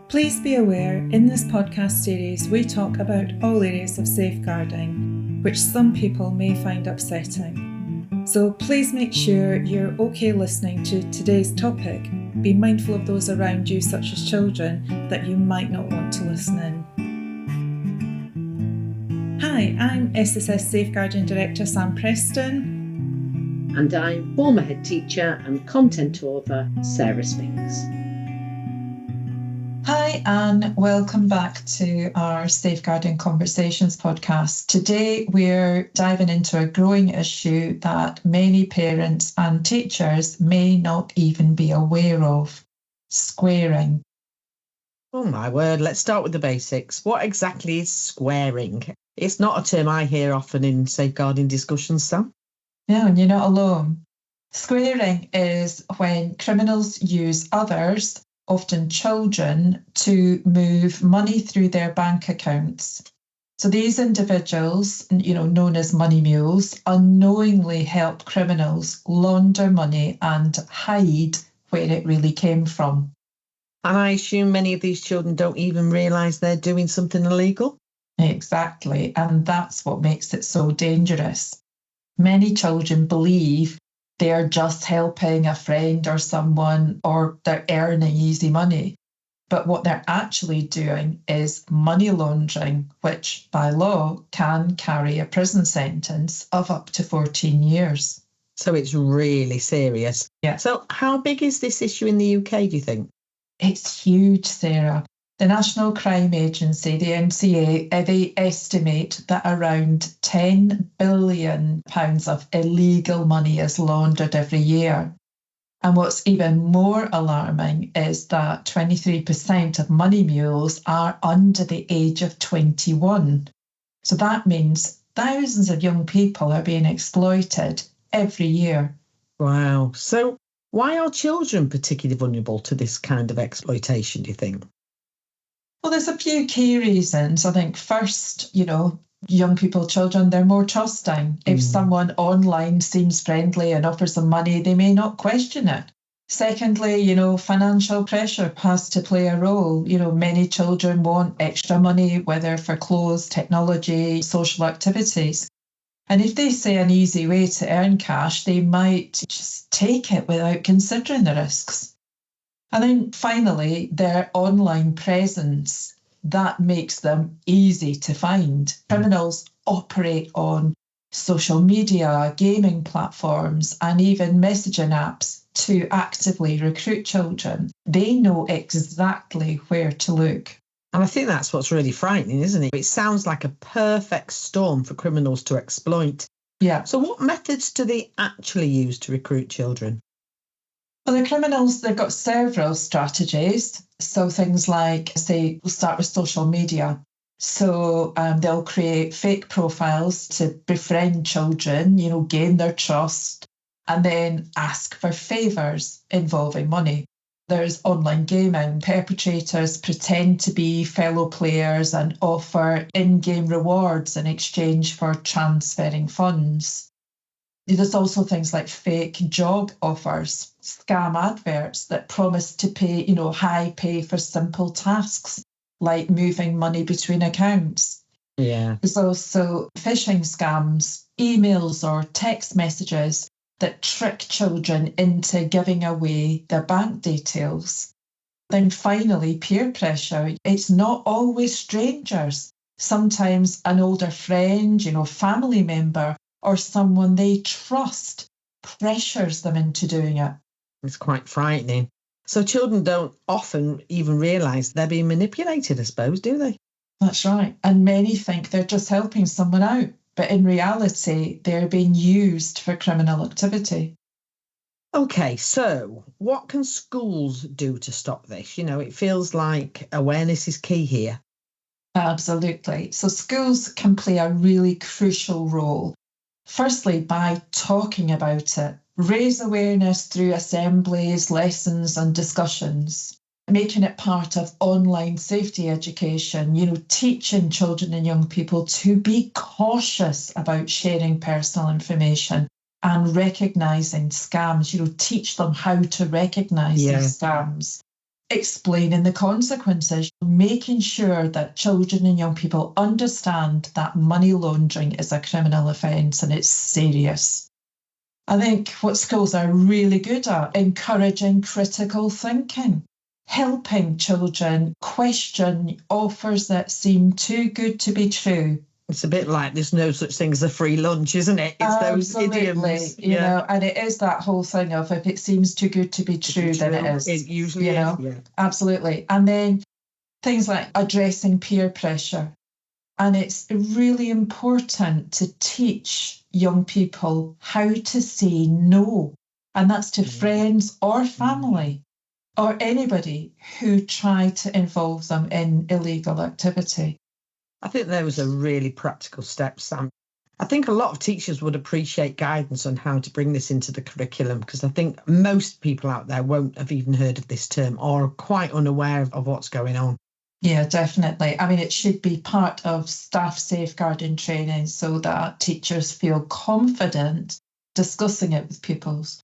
Please be aware, in this podcast series we talk about all areas of safeguarding, which some people may find upsetting. So please make sure you're okay listening to today's topic. Be mindful of those around you, such as children, that you might not want to listen in. Hi, I'm SSS Safeguarding Director Sam Preston. And I'm former head teacher and content author Sarah Spinks. Hi, and welcome back to our Safeguarding Conversations podcast. Today, we're diving into a growing issue that many parents and teachers may not even be aware of: squaring. Oh my word, let's start with the basics. What exactly is squaring? It's not a term I hear often in safeguarding discussions, Sam. No, and you're not alone. Squaring is when criminals use others, often children, to move money through their bank accounts. So these individuals, known as money mules, unknowingly help criminals launder money and hide where it really came from. And I assume many of these children don't even realise they're doing something illegal? Exactly, and that's what makes it so dangerous. Many children believe they're just helping a friend or someone, or they're earning easy money. But what they're actually doing is money laundering, which by law can carry a prison sentence of up to 14 years. So it's really serious. Yeah. So how big is this issue in the UK, do you think? It's huge, Sarah. The National Crime Agency, the NCA, they estimate that around £10 billion of illegal money is laundered every year. And what's even more alarming is that 23% of money mules are under the age of 21. So that means thousands of young people are being exploited every year. Wow. So why are children particularly vulnerable to this kind of exploitation, do you think? Well, there's a few key reasons. I think first, young people, children, they're more trusting. If someone online seems friendly and offers them money, they may not question it. Secondly, financial pressure has to play a role. Many children want extra money, whether for clothes, technology, social activities. And if they see an easy way to earn cash, they might just take it without considering the risks. And then finally, their online presence, that makes them easy to find. Criminals operate on social media, gaming platforms, and even messaging apps to actively recruit children. They know exactly where to look. And I think that's what's really frightening, isn't it? It sounds like a perfect storm for criminals to exploit. Yeah. So what methods do they actually use to recruit children? Well, the criminals, they've got several strategies. So things like, say, we'll start with social media. So they'll create fake profiles to befriend children, gain their trust, and then ask for favours involving money. There's online gaming. Perpetrators pretend to be fellow players and offer in-game rewards in exchange for transferring funds. There's also things like fake job offers, scam adverts that promise to pay, high pay for simple tasks like moving money between accounts. Yeah. There's also phishing scams, emails or text messages that trick children into giving away their bank details. Then finally, peer pressure. It's not always strangers. Sometimes an older friend, family member, or someone they trust pressures them into doing it. It's quite frightening. So children don't often even realise they're being manipulated, I suppose, do they? That's right. And many think they're just helping someone out. But in reality, they're being used for criminal activity. OK, so what can schools do to stop this? It feels like awareness is key here. Absolutely. So schools can play a really crucial role. Firstly, by talking about it, raise awareness through assemblies, lessons and discussions, making it part of online safety education, teaching children and young people to be cautious about sharing personal information and recognising scams, teach them how to recognise these scams. explaining the consequences, making sure that children and young people understand that money laundering is a criminal offence and it's serious. I think what schools are really good at, encouraging critical thinking, helping children question offers that seem too good to be true. It's a bit like there's no such thing as a free lunch, isn't it? It's those idioms. You know, and it is that whole thing of if it seems too good to be true, then it is. It usually is, yeah. Absolutely. And then things like addressing peer pressure. And it's really important to teach young people how to say no. And that's to friends or family or anybody who try to involve them in illegal activity. I think those are really practical steps, Sam. I think a lot of teachers would appreciate guidance on how to bring this into the curriculum, because I think most people out there won't have even heard of this term or are quite unaware of what's going on. Yeah, definitely. I mean, it should be part of staff safeguarding training so that teachers feel confident discussing it with pupils.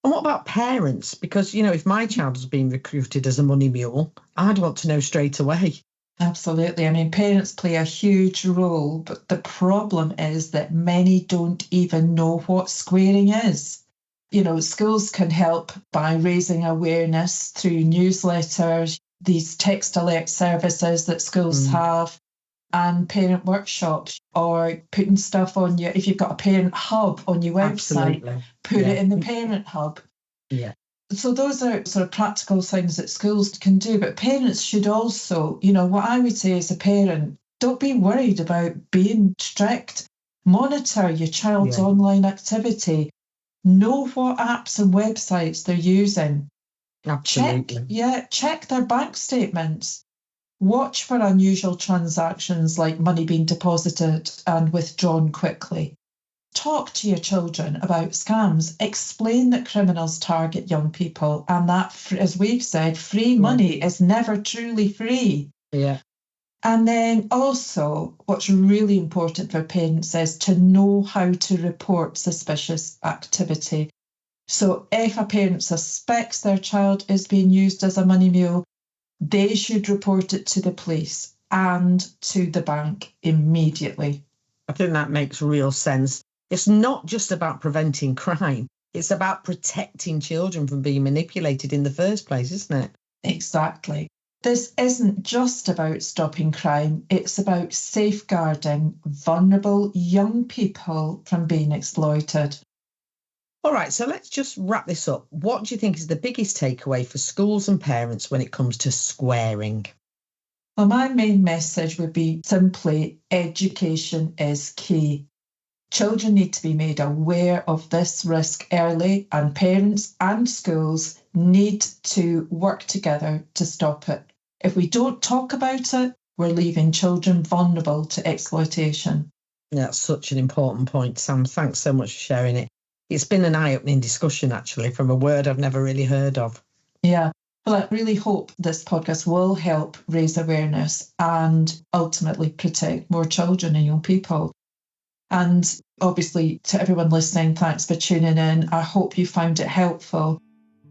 And what about parents? Because, you know, if my child was being recruited as a money mule, I'd want to know straight away. Absolutely. I mean, parents play a huge role, but the problem is that many don't even know what squaring is. You know, schools can help by raising awareness through newsletters, these text alert services that schools have, and parent workshops, or putting stuff on your, if you've got a parent hub on your website, put it in the parent hub. Yeah. So those are sort of practical things that schools can do, but parents should also, you know, what I would say as a parent, don't be worried about being strict. Monitor your child's online activity. Know what apps and websites they're using. Absolutely. Check their bank statements. Watch for unusual transactions like money being deposited and withdrawn quickly. Talk to your children about scams. Explain that criminals target young people and that, as we've said, free money is never truly free. Yeah. And then also, what's really important for parents is to know how to report suspicious activity. So if a parent suspects their child is being used as a money mule, they should report it to the police and to the bank immediately. I think that makes real sense. It's not just about preventing crime. It's about protecting children from being manipulated in the first place, isn't it? Exactly. This isn't just about stopping crime. It's about safeguarding vulnerable young people from being exploited. All right, so let's just wrap this up. What do you think is the biggest takeaway for schools and parents when it comes to squaring? Well, my main message would be simply education is key. Children need to be made aware of this risk early, and parents and schools need to work together to stop it. If we don't talk about it, we're leaving children vulnerable to exploitation. That's such an important point, Sam. Thanks so much for sharing it. It's been an eye-opening discussion, actually, from a word I've never really heard of. Yeah. Well, I really hope this podcast will help raise awareness and ultimately protect more children and young people. And obviously, to everyone listening, thanks for tuning in. I hope you found it helpful.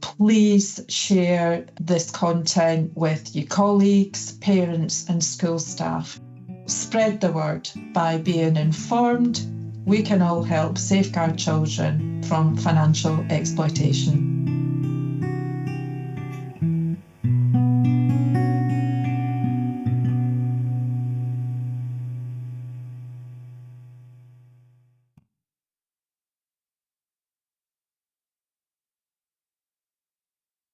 Please share this content with your colleagues, parents, and school staff. Spread the word. By being informed, we can all help safeguard children from financial exploitation.